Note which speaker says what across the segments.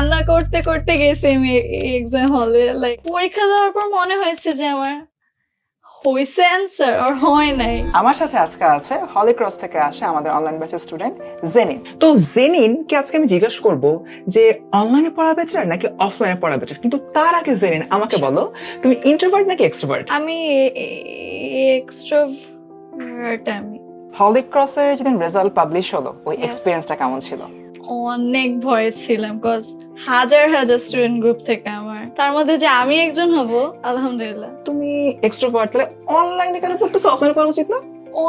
Speaker 1: কান্না করতে করতে গেছি আমি এক্সাম হলে। লাইক পরীক্ষা দেওয়ার পর মনে হয়েছে যে আমার হয়েছে অ্যান্সার আর হয় নাই।
Speaker 2: আমার সাথে আজকে আছে হলি ক্রস থেকে আসে আমাদের অনলাইন ব্যাচের স্টুডেন্ট জেনিন। তো জেনিনকে আজকে আমি জিজ্ঞেস করব যে অনলাইনে পড়া বেটার নাকি অফলাইনে পড়া বেটার, কিন্তু তার আগে জেনিন আমাকে বলো তুমি ইন্ট্রোভার্ট নাকি এক্সট্রোভার্ট?
Speaker 1: আমি এক্সট্রোভার্ট। আমি
Speaker 2: হলি ক্রসের যেদিন রেজাল্ট পাবলিশ হলো ওই
Speaker 1: Yes.
Speaker 2: এক্সপেরিয়েন্সটা কেমন ছিল?
Speaker 1: অনেক ভয় ছিলাম, কজ হাজার হাজার স্টুডেন্ট গ্রুপ থেকে আমার, তার মধ্যে যে আমি একজন হব আলহামদুলিল্লাহ।
Speaker 2: তুমি এক্সট্রোভার্ট, তাহলে অনলাইনে কেন পড়তেছো? অফলাইনে পড়া উচিত না?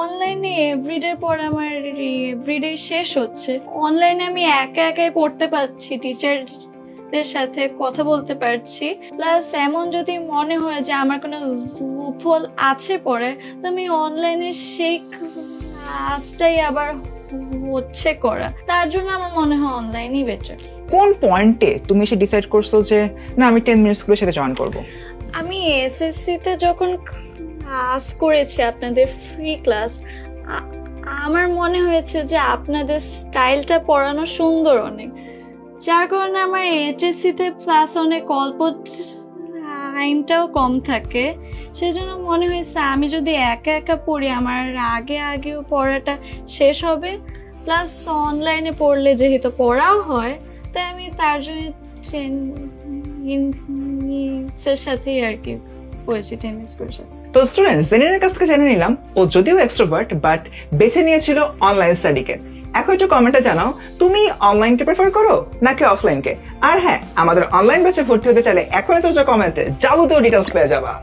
Speaker 1: অনলাইনে এভরিডে পর আমার এভরিডে শেষ হচ্ছে, অনলাইনে আমি একা একাই পড়তে পারছি, টিচারদের সাথে কথা বলতে পারছি, প্লাস এমন যদি মনে হয় যে আমার কোনো লুপহোল আছে পরে, তো আমি অনলাইনে সেই ক্লাসটাই আবার হচ্ছে করা, তার জন্য আমার মনে হয় অনলাইনই বেটার।
Speaker 2: কোন পয়েন্টে তুমি এসে ডিসাইড করছো যে না আমি 10 মিনিট স্কুলের সাথে জয়েন করব?
Speaker 1: আমি এসএসসি তে যখন ক্লাস করেছি আপনাদের ফ্রি ক্লাস, আমার মনে হয়েছে যে আপনাদের স্টাইলটা পড়ানো সুন্দর অনেক, যার কারণে আমার এইচএসসি তে ক্লাস অনেক অল্প টাইমটাও কম থাকে, সেজন্য মনে হয়েছে আমি যদি একা একা পড়ি আমার আগেও পড়াটা শেষ হবে, প্লাস অনলাইনে পড়লে যেহেতু পড়াও হয়, তাই আমি তার জন্য এর সাথেই আর কি পড়েছি, টেনিস করেছি।
Speaker 2: তো স্টুডেন্টস জেনিনের কাছ থেকে জেনে নিলাম ও যদিও এক্সট্রোভার্ট বাট বেছে নিয়েছিল অনলাইন স্টাডিকে। এখন একটু কমেন্টে জানাও তুমি অনলাইনকে প্রেফার করো নাকি অফলাইনকে। আর হ্যাঁ, আমাদের অনলাইন ব্যাচে ভর্তি হতে চাইলে এখন তো কমেন্টে যাবতীয় ডিটেলস পেয়ে যাবা।